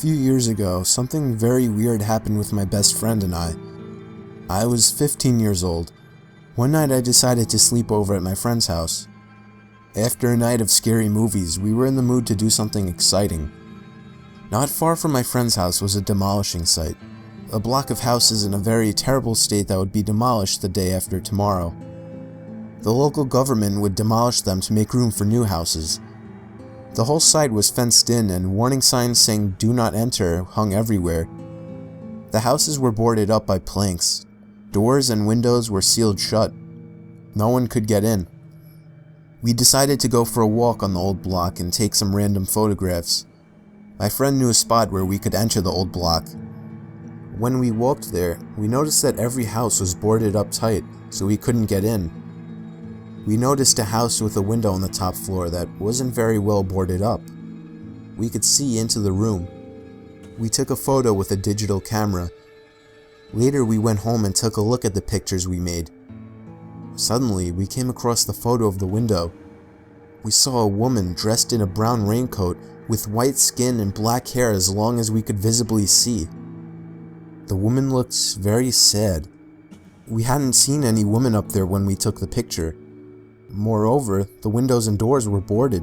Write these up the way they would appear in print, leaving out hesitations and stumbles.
few years ago, something very weird happened with my best friend and I. I was 15 years old. One night I decided to sleep over at my friend's house. After a night of scary movies, we were in the mood to do something exciting. Not far from my friend's house was a demolishing site, a block of houses in a very terrible state that would be demolished the day after tomorrow. The local government would demolish them to make room for new houses. The whole site was fenced in and warning signs saying "Do not enter" hung everywhere. The houses were boarded up by planks. Doors and windows were sealed shut. No one could get in. We decided to go for a walk on the old block and take some random photographs. My friend knew a spot where we could enter the old block. When we walked there, we noticed that every house was boarded up tight, so we couldn't get in. We noticed a house with a window on the top floor that wasn't very well boarded up. We could see into the room. We took a photo with a digital camera. Later we went home and took a look at the pictures we made. Suddenly, we came across the photo of the window. We saw a woman dressed in a brown raincoat with white skin and black hair as long as we could visibly see. The woman looked very sad. We hadn't seen any woman up there when we took the picture. Moreover, the windows and doors were boarded.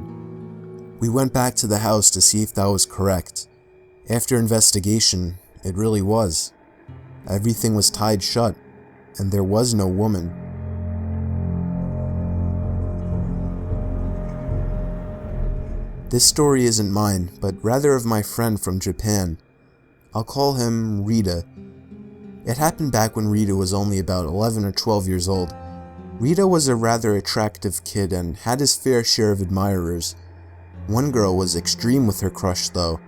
We went back to the house to see if that was correct. After investigation, it really was. Everything was tied shut, and there was no woman. This story isn't mine, but rather of my friend from Japan. I'll call him Rita. It happened back when Rita was only about 11 or 12 years old. Rita was a rather attractive kid and had his fair share of admirers. One girl was extreme with her crush though.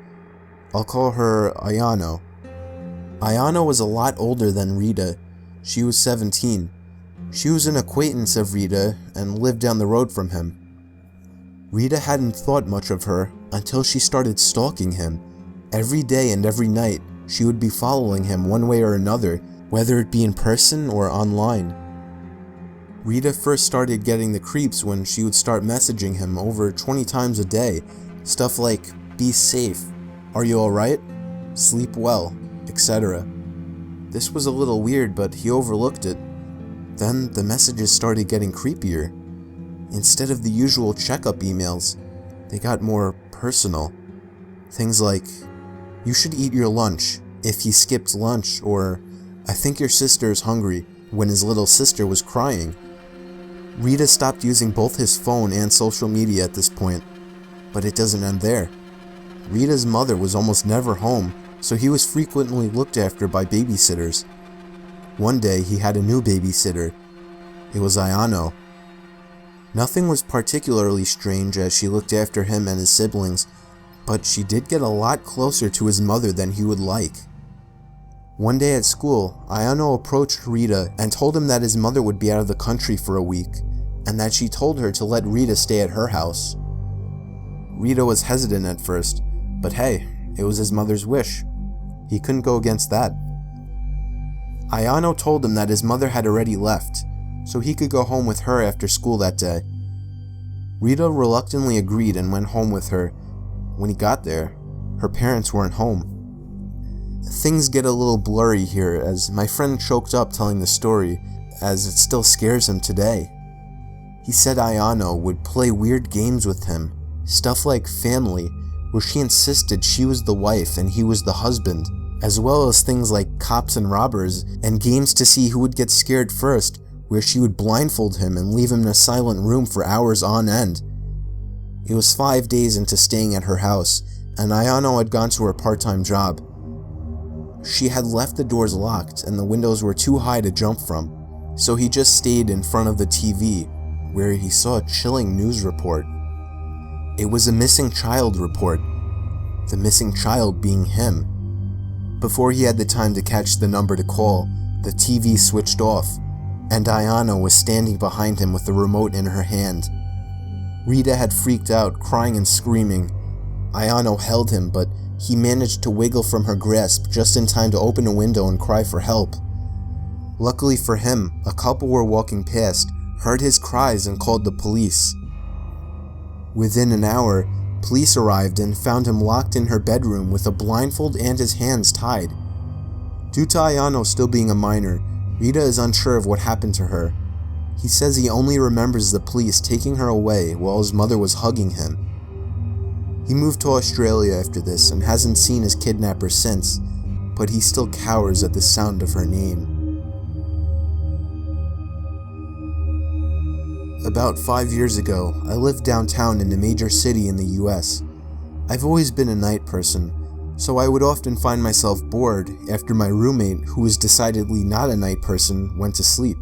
I'll call her Ayano. Ayano was a lot older than Rita. She was 17. She was an acquaintance of Rita and lived down the road from him. Rita hadn't thought much of her until she started stalking him. Every day and every night, she would be following him one way or another, whether it be in person or online. Rita first started getting the creeps when she would start messaging him over 20 times a day. Stuff like, "Be safe," "Are you alright?" "Sleep well," etc. This was a little weird, but he overlooked it. Then the messages started getting creepier. Instead of the usual checkup emails, they got more personal. Things like, "You should eat your lunch," if he skipped lunch, or "I think your sister is hungry," when his little sister was crying. Rita stopped using both his phone and social media at this point, but it doesn't end there. Rita's mother was almost never home, so he was frequently looked after by babysitters. One day he had a new babysitter. It was Ayano. Nothing was particularly strange as she looked after him and his siblings, but she did get a lot closer to his mother than he would like. One day at school, Ayano approached Rita and told him that his mother would be out of the country for a week, and that she told her to let Rita stay at her house. Rita was hesitant at first, but hey, it was his mother's wish. He couldn't go against that. Ayano told him that his mother had already left, so he could go home with her after school that day. Rita reluctantly agreed and went home with her. When he got there, her parents weren't home. Things get a little blurry here as my friend choked up telling the story, as it still scares him today. He said Ayano would play weird games with him, stuff like Family, where she insisted she was the wife and he was the husband, as well as things like Cops and Robbers, and games to see who would get scared first, where she would blindfold him and leave him in a silent room for hours on end. It was 5 days into staying at her house, and Ayano had gone to her part-time job. She had left the doors locked and the windows were too high to jump from, so he just stayed in front of the TV, where he saw a chilling news report. It was a missing child report, the missing child being him. Before he had the time to catch the number to call, the TV switched off, and Ayano was standing behind him with the remote in her hand. Rita had freaked out, crying and screaming. Ayano held him, but he managed to wiggle from her grasp just in time to open a window and cry for help. Luckily for him, a couple were walking past, heard his cries and called the police. Within an hour, Police arrived and found him locked in her bedroom with a blindfold and his hands tied. Due to Ayano still being a minor, Rita is unsure of what happened to her. He says he only remembers the police taking her away while his mother was hugging him. He moved to Australia after this and hasn't seen his kidnapper since, but he still cowers at the sound of her name. About 5 years ago, I lived downtown in a major city in the US. I've always been a night person, so I would often find myself bored after my roommate, who was decidedly not a night person, went to sleep.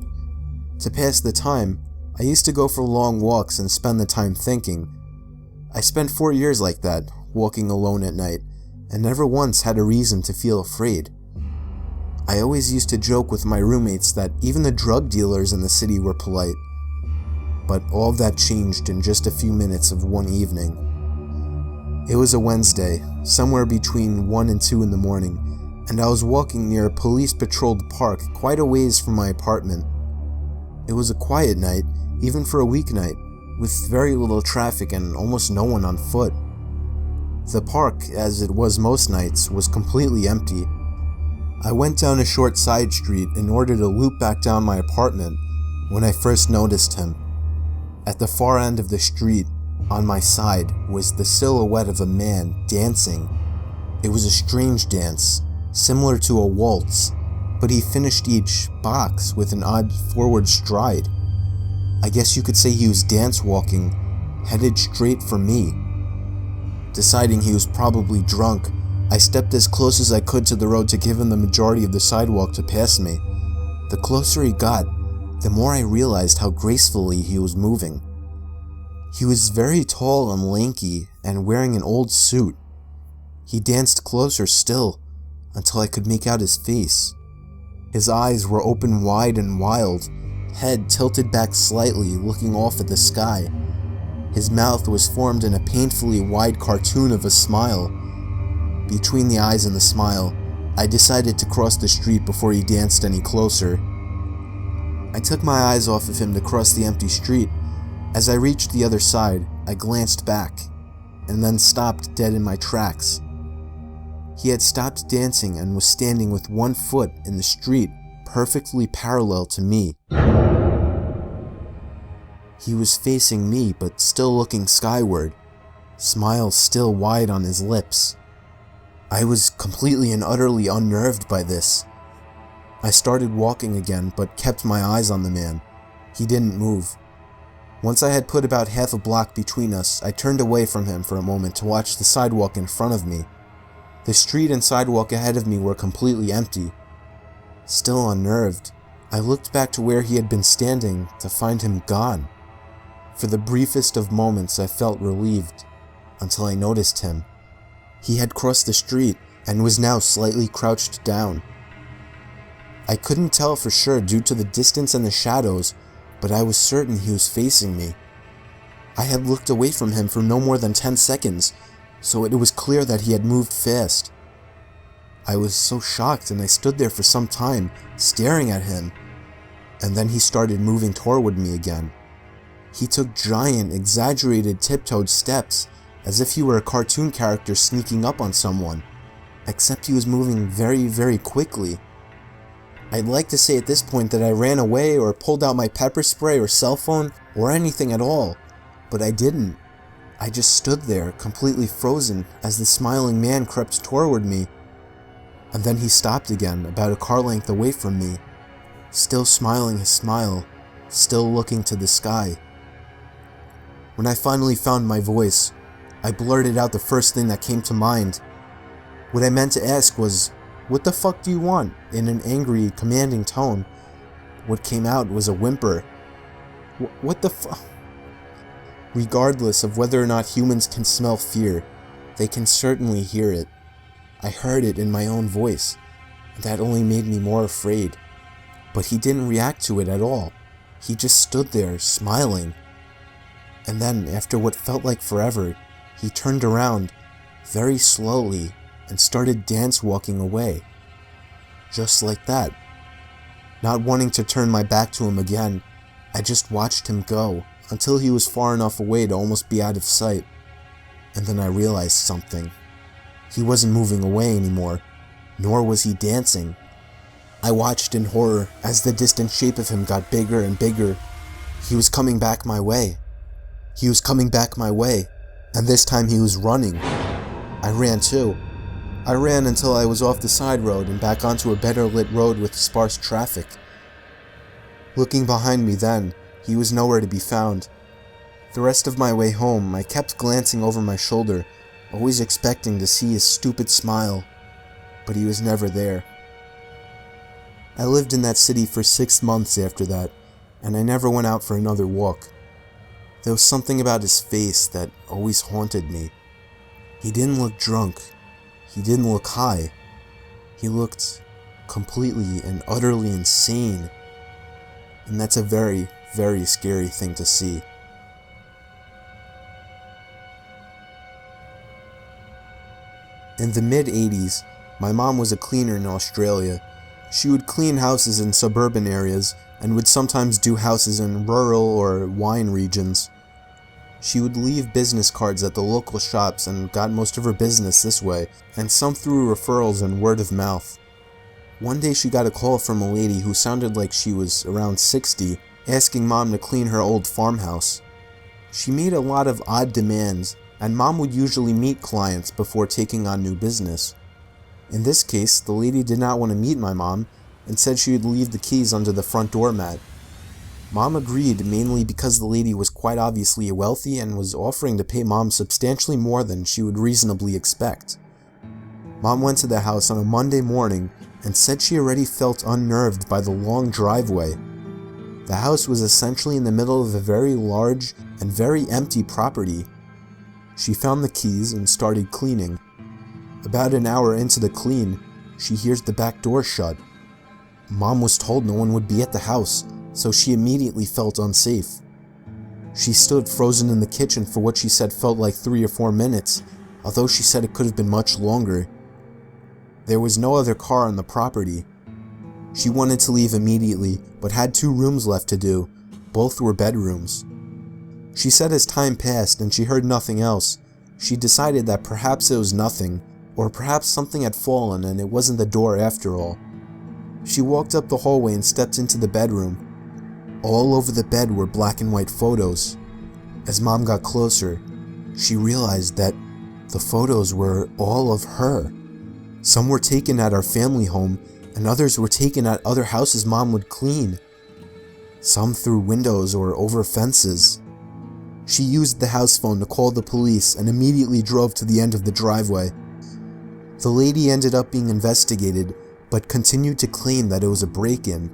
To pass the time, I used to go for long walks and spend the time thinking. I spent 4 years like that, walking alone at night, and never once had a reason to feel afraid. I always used to joke with my roommates that even the drug dealers in the city were polite. But all of that changed in just a few minutes of one evening. It was a Wednesday, somewhere between 1 and 2 in the morning, and I was walking near a police-patrolled park quite a ways from my apartment. It was a quiet night, even for a weeknight, with very little traffic and almost no one on foot. The park, as it was most nights, was completely empty. I went down a short side street in order to loop back down my apartment when I first noticed him. At the far end of the street, on my side, was the silhouette of a man dancing. It was a strange dance, similar to a waltz, but he finished each box with an odd forward stride. I guess you could say he was dance walking, headed straight for me. Deciding he was probably drunk, I stepped as close as I could to the road to give him the majority of the sidewalk to pass me. The closer he got, the more I realized how gracefully he was moving. He was very tall and lanky and wearing an old suit. He danced closer still until I could make out his face. His eyes were open wide and wild, head tilted back slightly, looking off at the sky. His mouth was formed in a painfully wide cartoon of a smile. Between the eyes and the smile, I decided to cross the street before he danced any closer. I took my eyes off of him to cross the empty street. As I reached the other side, I glanced back, and then stopped dead in my tracks. He had stopped dancing and was standing with one foot in the street, perfectly parallel to me. He was facing me, but still looking skyward, smile still wide on his lips. I was completely and utterly unnerved by this. I started walking again, but kept my eyes on the man. He didn't move. Once I had put about half a block between us, I turned away from him for a moment to watch the sidewalk in front of me. The street and sidewalk ahead of me were completely empty. Still unnerved, I looked back to where he had been standing to find him gone. For the briefest of moments I felt relieved, until I noticed him. He had crossed the street and was now slightly crouched down. I couldn't tell for sure due to the distance and the shadows, but I was certain he was facing me. I had looked away from him for no more than 10 seconds, so it was clear that he had moved fast. I was so shocked and I stood there for some time, staring at him, and then he started moving toward me again. He took giant, exaggerated tiptoed steps, as if he were a cartoon character sneaking up on someone, except he was moving very, very quickly. I'd like to say at this point that I ran away or pulled out my pepper spray or cell phone or anything at all, but I didn't. I just stood there, completely frozen, as the smiling man crept toward me. And then he stopped again, about a car length away from me, still smiling his smile, still looking to the sky. When I finally found my voice, I blurted out the first thing that came to mind. What I meant to ask was, "What the fuck do you want?" in an angry, commanding tone. What came out was a whimper. What the fuck? Regardless of whether or not humans can smell fear, they can certainly hear it. I heard it in my own voice, and that only made me more afraid. But he didn't react to it at all. He just stood there, smiling. And then, after what felt like forever, he turned around, very slowly, and started dance-walking away. Just like that. Not wanting to turn my back to him again, I just watched him go, until he was far enough away to almost be out of sight. and then I realized something. He wasn't moving away anymore, nor was he dancing. I watched in horror as the distant shape of him got bigger and bigger. He was coming back my way. He was coming back my way, and this time he was running. I ran too. I ran until I was off the side road and back onto a better lit road with sparse traffic. Looking behind me then, he was nowhere to be found. The rest of my way home, I kept glancing over my shoulder, always expecting to see his stupid smile, but he was never there. I lived in that city for 6 months after that, and I never went out for another walk. There was something about his face that always haunted me. He didn't look drunk. He didn't look high. He looked completely and utterly insane. And that's a very, very scary thing to see. In the mid-80s, my mom was a cleaner in Australia. She would clean houses in suburban areas and would sometimes do houses in rural or wine regions. She would leave business cards at the local shops and got most of her business this way, and some through referrals and word of mouth. One day she got a call from a lady who sounded like she was around 60, asking Mom to clean her old farmhouse. She made a lot of odd demands, and Mom would usually meet clients before taking on new business. In this case, the lady did not want to meet my mom and said she would leave the keys under the front doormat. Mom agreed, mainly because the lady was quite obviously wealthy and was offering to pay Mom substantially more than she would reasonably expect. Mom went to the house on a Monday morning and said she already felt unnerved by the long driveway. The house was essentially in the middle of a very large and very empty property. She found the keys and started cleaning. About an hour into the clean, she hears the back door shut. Mom was told no one would be at the house, so she immediately felt unsafe. She stood frozen in the kitchen for what she said felt like 3 or 4 minutes, although she said it could have been much longer. There was no other car on the property. She wanted to leave immediately, but had 2 rooms left to do. Both were bedrooms. She said as time passed and she heard nothing else, she decided that perhaps it was nothing, or perhaps something had fallen and it wasn't the door after all. She walked up the hallway and stepped into the bedroom. All over the bed were black and white photos. As Mom got closer, she realized that the photos were all of her. Some were taken at our family home, and others were taken at other houses Mom would clean. Some through windows or over fences. She used the house phone to call the police and immediately drove to the end of the driveway. The lady ended up being investigated, but continued to claim that it was a break-in.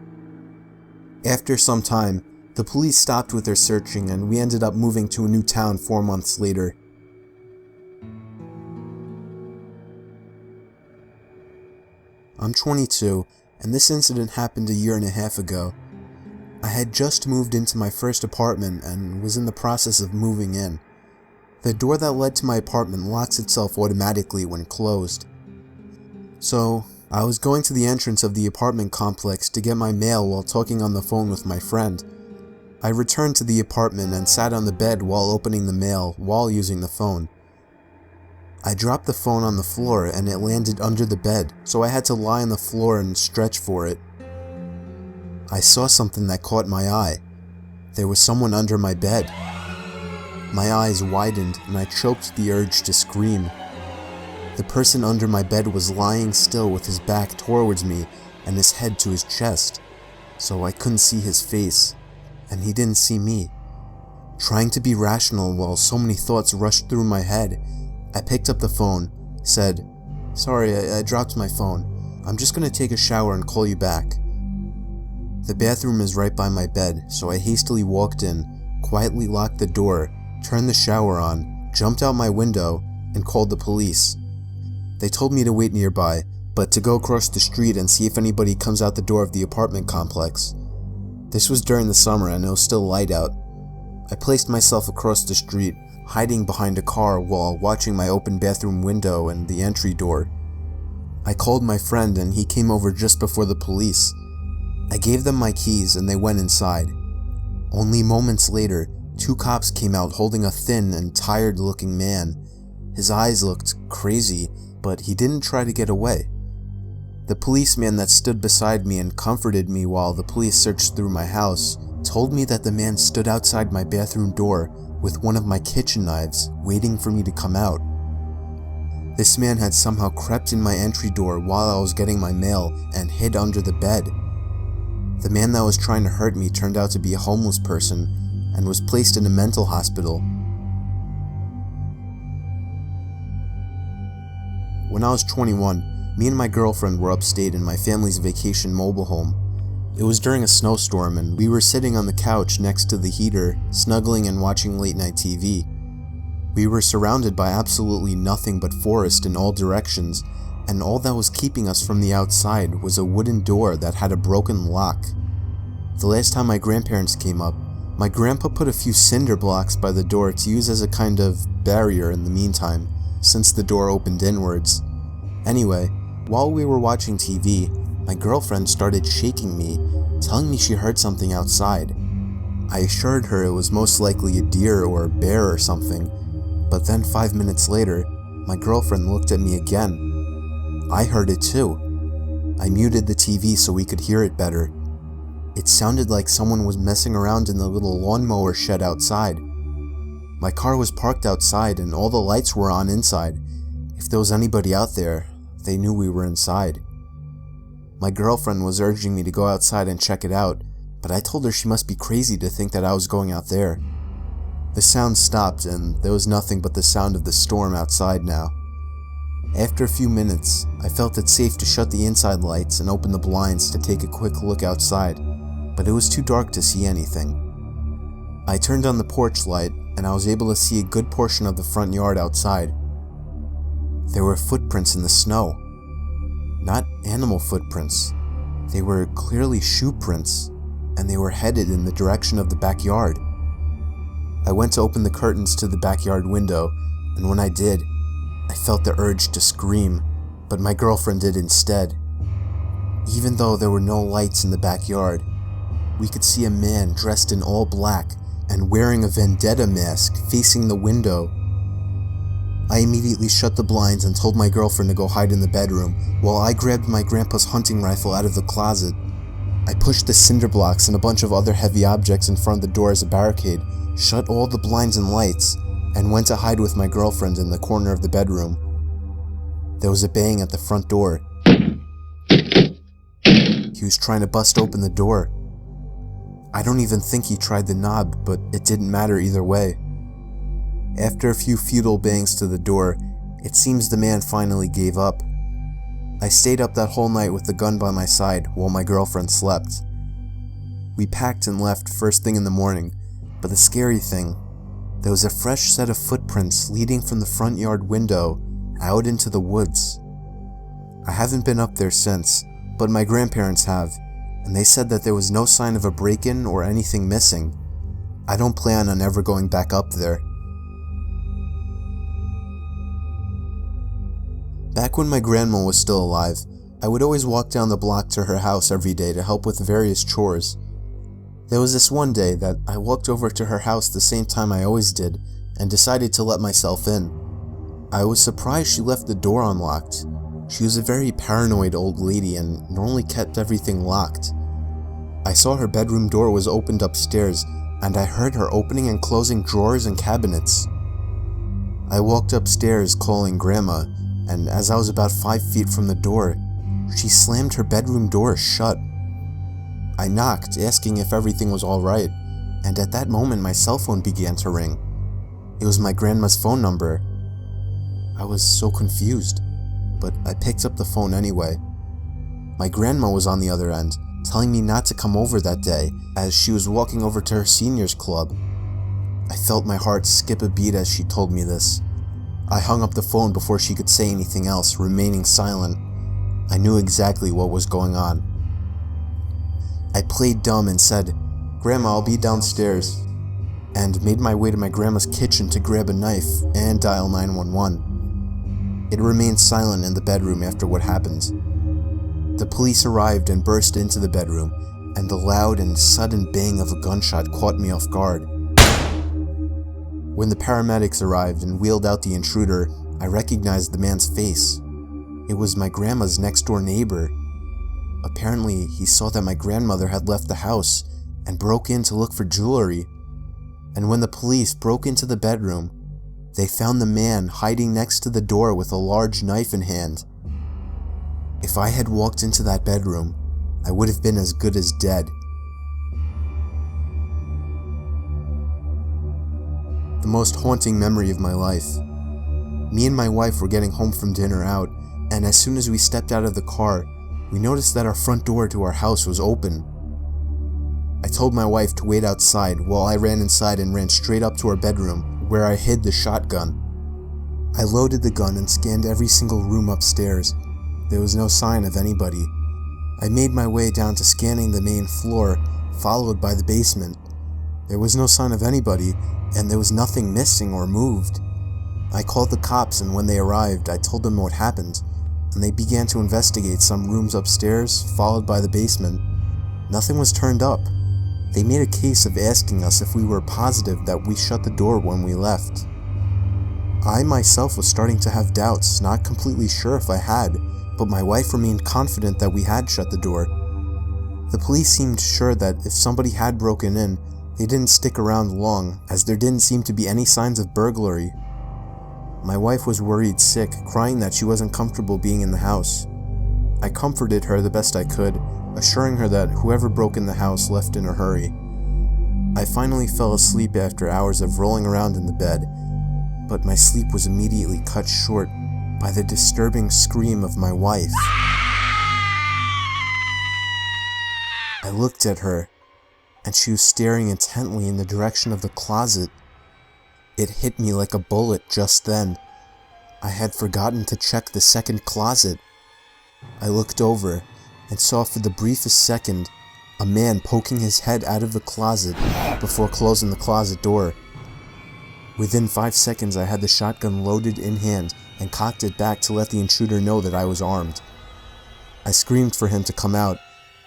After some time, the police stopped with their searching and we ended up moving to a new town 4 months later. I'm 22, and this incident happened a 1.5 years ago. I had just moved into my first apartment and was in the process of moving in. The door that led to my apartment locks itself automatically when closed. So, I was going to the entrance of the apartment complex to get my mail while talking on the phone with my friend. I returned to the apartment and sat on the bed while opening the mail while using the phone. I dropped the phone on the floor and it landed under the bed, so I had to lie on the floor and stretch for it. I saw something that caught my eye. There was someone under my bed. My eyes widened and I choked the urge to scream. The person under my bed was lying still with his back towards me and his head to his chest, so I couldn't see his face, and he didn't see me. Trying to be rational while so many thoughts rushed through my head, I picked up the phone, said, "Sorry, I dropped my phone. I'm just gonna take a shower and call you back." The bathroom is right by my bed, so I hastily walked in, quietly locked the door, turned the shower on, jumped out my window, and called the police. They told me to wait nearby, but to go across the street and see if anybody comes out the door of the apartment complex. This was during the summer and it was still light out. I placed myself across the street, hiding behind a car while watching my open bathroom window and the entry door. I called my friend and he came over just before the police. I gave them my keys and they went inside. Only moments later, 2 cops came out holding a thin and tired-looking man. His eyes looked crazy, but he didn't try to get away. The policeman that stood beside me and comforted me while the police searched through my house told me that the man stood outside my bathroom door with one of my kitchen knives, waiting for me to come out. This man had somehow crept in my entry door while I was getting my mail and hid under the bed. The man that was trying to hurt me turned out to be a homeless person and was placed in a mental hospital. When I was 21, me and my girlfriend were upstate in my family's vacation mobile home. It was during a snowstorm and we were sitting on the couch next to the heater, snuggling and watching late night TV. We were surrounded by absolutely nothing but forest in all directions, and all that was keeping us from the outside was a wooden door that had a broken lock. The last time my grandparents came up, my grandpa put a few cinder blocks by the door to use as a kind of barrier in the meantime, since the door opened inwards. Anyway, while we were watching TV, my girlfriend started shaking me, telling me she heard something outside. I assured her it was most likely a deer or a bear or something, but then 5 minutes later, my girlfriend looked at me again. I heard it too. I muted the TV so we could hear it better. It sounded like someone was messing around in the little lawnmower shed outside. My car was parked outside and all the lights were on inside. If there was anybody out there, they knew we were inside. My girlfriend was urging me to go outside and check it out, but I told her she must be crazy to think that I was going out there. The sound stopped and there was nothing but the sound of the storm outside now. After a few minutes, I felt it safe to shut the inside lights and open the blinds to take a quick look outside, but it was too dark to see anything. I turned on the porch light and I was able to see a good portion of the front yard outside. There were footprints in the snow. Not animal footprints. They were clearly shoe prints, and they were headed in the direction of the backyard. I went to open the curtains to the backyard window, and when I did, I felt the urge to scream, but my girlfriend did instead. Even though there were no lights in the backyard, we could see a man dressed in all black and wearing a vendetta mask facing the window. I immediately shut the blinds and told my girlfriend to go hide in the bedroom, while I grabbed my grandpa's hunting rifle out of the closet. I pushed the cinder blocks and a bunch of other heavy objects in front of the door as a barricade, shut all the blinds and lights, and went to hide with my girlfriend in the corner of the bedroom. There was a bang at the front door. He was trying to bust open the door. I don't even think he tried the knob, but it didn't matter either way. After a few futile bangs to the door, it seems the man finally gave up. I stayed up that whole night with the gun by my side while my girlfriend slept. We packed and left first thing in the morning, but the scary thing, there was a fresh set of footprints leading from the front yard window out into the woods. I haven't been up there since, but my grandparents have, and they said that there was no sign of a break-in or anything missing. I don't plan on ever going back up there. Back when my grandma was still alive, I would always walk down the block to her house every day to help with various chores. There was this one day that I walked over to her house the same time I always did and decided to let myself in. I was surprised she left the door unlocked. She was a very paranoid old lady and normally kept everything locked. I saw her bedroom door was opened upstairs and I heard her opening and closing drawers and cabinets. I walked upstairs calling Grandma, and as I was about 5 feet from the door, she slammed her bedroom door shut. I knocked, asking if everything was alright, and at that moment my cell phone began to ring. It was my grandma's phone number. I was so confused, but I picked up the phone anyway. My grandma was on the other end, telling me not to come over that day, as she was walking over to her seniors club. I felt my heart skip a beat as she told me this. I hung up the phone before she could say anything else, remaining silent. I knew exactly what was going on. I played dumb and said, "Grandma, I'll be downstairs," and made my way to my grandma's kitchen to grab a knife and dial 911. It remained silent in the bedroom after what happened. The police arrived and burst into the bedroom, and the loud and sudden bang of a gunshot caught me off guard. When the paramedics arrived and wheeled out the intruder, I recognized the man's face. It was my grandma's next-door neighbor. Apparently, he saw that my grandmother had left the house and broke in to look for jewelry. And when the police broke into the bedroom, they found the man hiding next to the door with a large knife in hand. If I had walked into that bedroom, I would have been as good as dead. The most haunting memory of my life. Me and my wife were getting home from dinner out, and as soon as we stepped out of the car, we noticed that our front door to our house was open. I told my wife to wait outside while I ran inside and ran straight up to our bedroom, where I hid the shotgun. I loaded the gun and scanned every single room upstairs. There was no sign of anybody. I made my way down to scanning the main floor, followed by the basement. There was no sign of anybody, and there was nothing missing or moved. I called the cops, and when they arrived, I told them what happened, and they began to investigate some rooms upstairs, followed by the basement. Nothing was turned up. They made a case of asking us if we were positive that we shut the door when we left. I myself was starting to have doubts, not completely sure if I had, but my wife remained confident that we had shut the door. The police seemed sure that if somebody had broken in, they didn't stick around long, as there didn't seem to be any signs of burglary. My wife was worried sick, crying that she wasn't comfortable being in the house. I comforted her the best I could, assuring her that whoever broke in the house left in a hurry. I finally fell asleep after hours of rolling around in the bed, but my sleep was immediately cut short by the disturbing scream of my wife. I looked at her, and she was staring intently in the direction of the closet. It hit me like a bullet just then. I had forgotten to check the second closet. I looked over and saw for the briefest second a man poking his head out of the closet before closing the closet door. Within 5 seconds, I had the shotgun loaded in hand and cocked it back to let the intruder know that I was armed. I screamed for him to come out,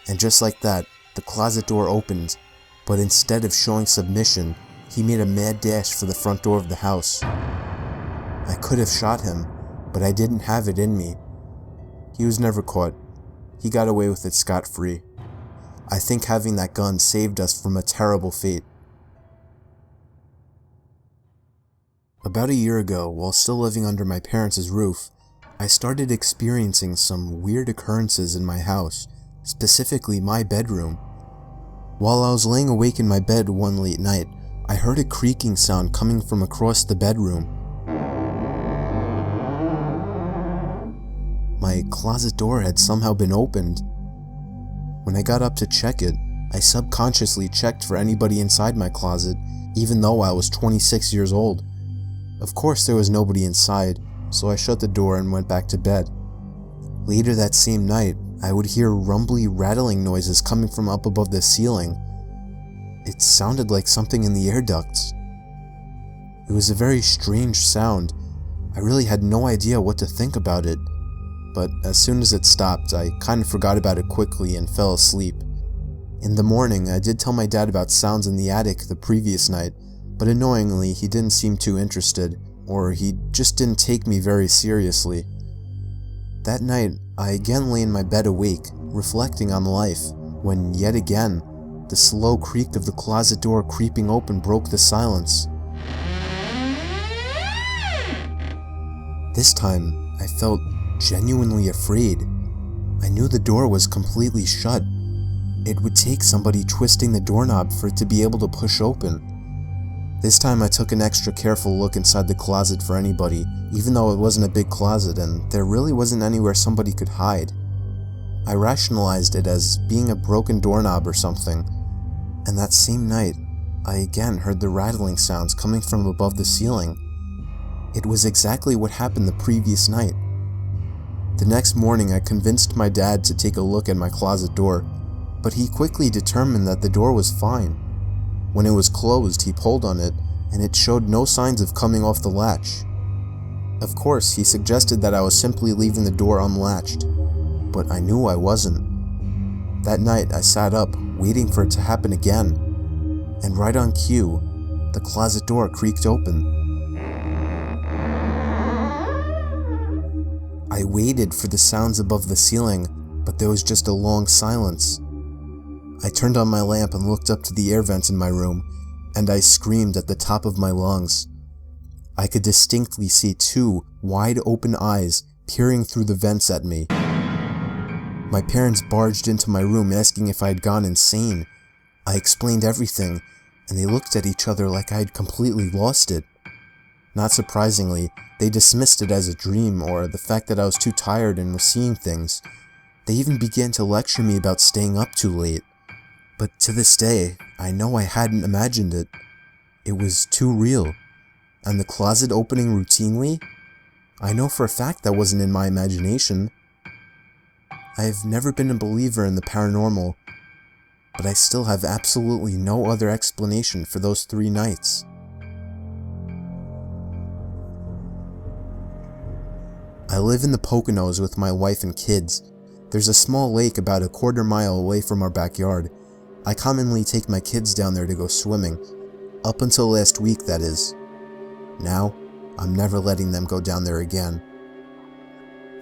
and just like that, the closet door opened, but instead of showing submission, he made a mad dash for the front door of the house. I could have shot him, but I didn't have it in me. He was never caught. He got away with it scot-free. I think having that gun saved us from a terrible fate. About a year ago, while still living under my parents' roof, I started experiencing some weird occurrences in my house, specifically my bedroom. While I was laying awake in my bed one late night, I heard a creaking sound coming from across the bedroom. My closet door had somehow been opened. When I got up to check it, I subconsciously checked for anybody inside my closet, even though I was 26 years old. Of course there was nobody inside, so I shut the door and went back to bed. Later that same night, I would hear rumbly, rattling noises coming from up above the ceiling. It sounded like something in the air ducts. It was a very strange sound. I really had no idea what to think about it, but as soon as it stopped, I kind of forgot about it quickly and fell asleep. In the morning, I did tell my dad about sounds in the attic the previous night, but annoyingly, he didn't seem too interested, or he just didn't take me very seriously. That night, I again lay in my bed awake, reflecting on life, when yet again, the slow creak of the closet door creeping open broke the silence. This time, I felt genuinely afraid. I knew the door was completely shut. It would take somebody twisting the doorknob for it to be able to push open. This time I took an extra careful look inside the closet for anybody, even though it wasn't a big closet and there really wasn't anywhere somebody could hide. I rationalized it as being a broken doorknob or something, and that same night, I again heard the rattling sounds coming from above the ceiling. It was exactly what happened the previous night. The next morning I convinced my dad to take a look at my closet door, but he quickly determined that the door was fine. When it was closed, he pulled on it, and it showed no signs of coming off the latch. Of course, he suggested that I was simply leaving the door unlatched, but I knew I wasn't. That night, I sat up, waiting for it to happen again, and right on cue, the closet door creaked open. I waited for the sounds above the ceiling, but there was just a long silence. I turned on my lamp and looked up to the air vents in my room, and I screamed at the top of my lungs. I could distinctly see two wide open eyes peering through the vents at me. My parents barged into my room asking if I had gone insane. I explained everything, and they looked at each other like I had completely lost it. Not surprisingly, they dismissed it as a dream or the fact that I was too tired and was seeing things. They even began to lecture me about staying up too late. But to this day, I know I hadn't imagined it. It was too real. And the closet opening routinely? I know for a fact that wasn't in my imagination. I've never been a believer in the paranormal, but I still have absolutely no other explanation for those 3 nights. I live in the Poconos with my wife and kids. There's a small lake about a quarter-mile away from our backyard. I commonly take my kids down there to go swimming. Up until last week, that is. Now, I'm never letting them go down there again.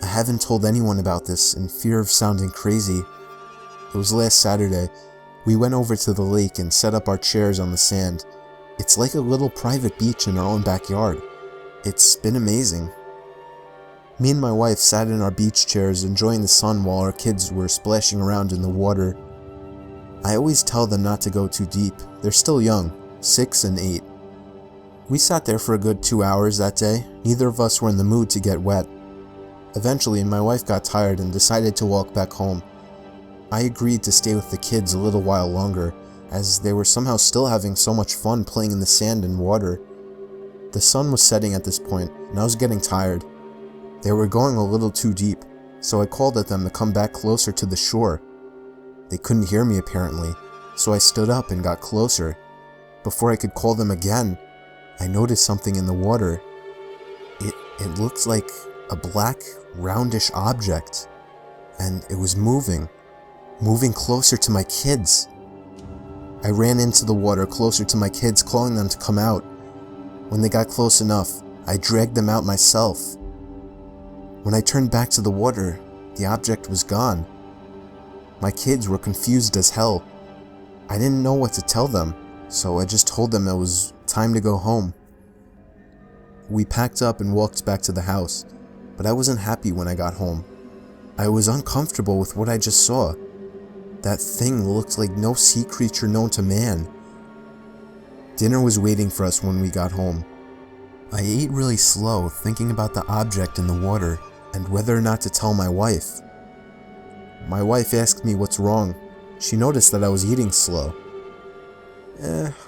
I haven't told anyone about this in fear of sounding crazy. It was last Saturday. We went over to the lake and set up our chairs on the sand. It's like a little private beach in our own backyard. It's been amazing. Me and my wife sat in our beach chairs enjoying the sun while our kids were splashing around in the water. I always tell them not to go too deep. They're still young, 6 and 8. We sat there for a good 2 hours that day. Neither of us were in the mood to get wet. Eventually, my wife got tired and decided to walk back home. I agreed to stay with the kids a little while longer, as they were somehow still having so much fun playing in the sand and water. The sun was setting at this point, and I was getting tired. They were going a little too deep, so I called at them to come back closer to the shore. They couldn't hear me apparently, so I stood up and got closer. Before I could call them again, I noticed something in the water. It looked like a black, roundish object, and it was moving closer to my kids. I ran into the water closer to my kids, calling them to come out. When they got close enough, I dragged them out myself. When I turned back to the water, the object was gone. My kids were confused as hell. I didn't know what to tell them, so I just told them it was time to go home. We packed up and walked back to the house, but I wasn't happy when I got home. I was uncomfortable with what I just saw. That thing looked like no sea creature known to man. Dinner was waiting for us when we got home. I ate really slow, thinking about the object in the water and whether or not to tell my wife. My wife asked me what's wrong. She noticed that I was eating slow.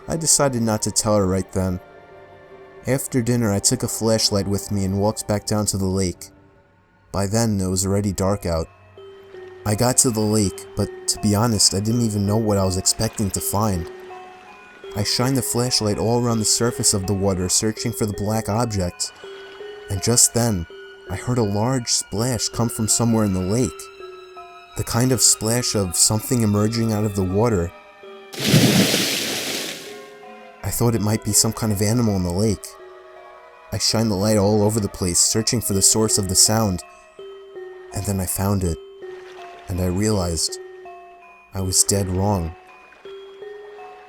I decided not to tell her right then. After dinner, I took a flashlight with me and walked back down to the lake. By then, it was already dark out. I got to the lake, but to be honest, I didn't even know what I was expecting to find. I shined the flashlight all around the surface of the water, searching for the black object. And just then, I heard a large splash come from somewhere in the lake. The kind of splash of something emerging out of the water. I thought it might be some kind of animal in the lake. I shined the light all over the place, searching for the source of the sound. And then I found it. And I realized I was dead wrong.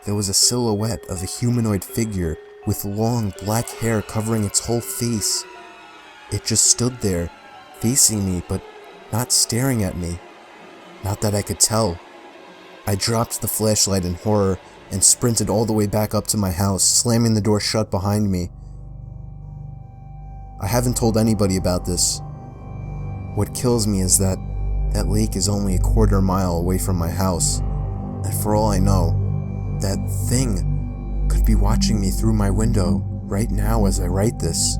There was a silhouette of a humanoid figure with long black hair covering its whole face. It just stood there, facing me, but not staring at me. Not that I could tell. I dropped the flashlight in horror and sprinted all the way back up to my house, slamming the door shut behind me. I haven't told anybody about this. What kills me is that lake is only a quarter-mile away from my house, and for all I know, that thing could be watching me through my window right now as I write this.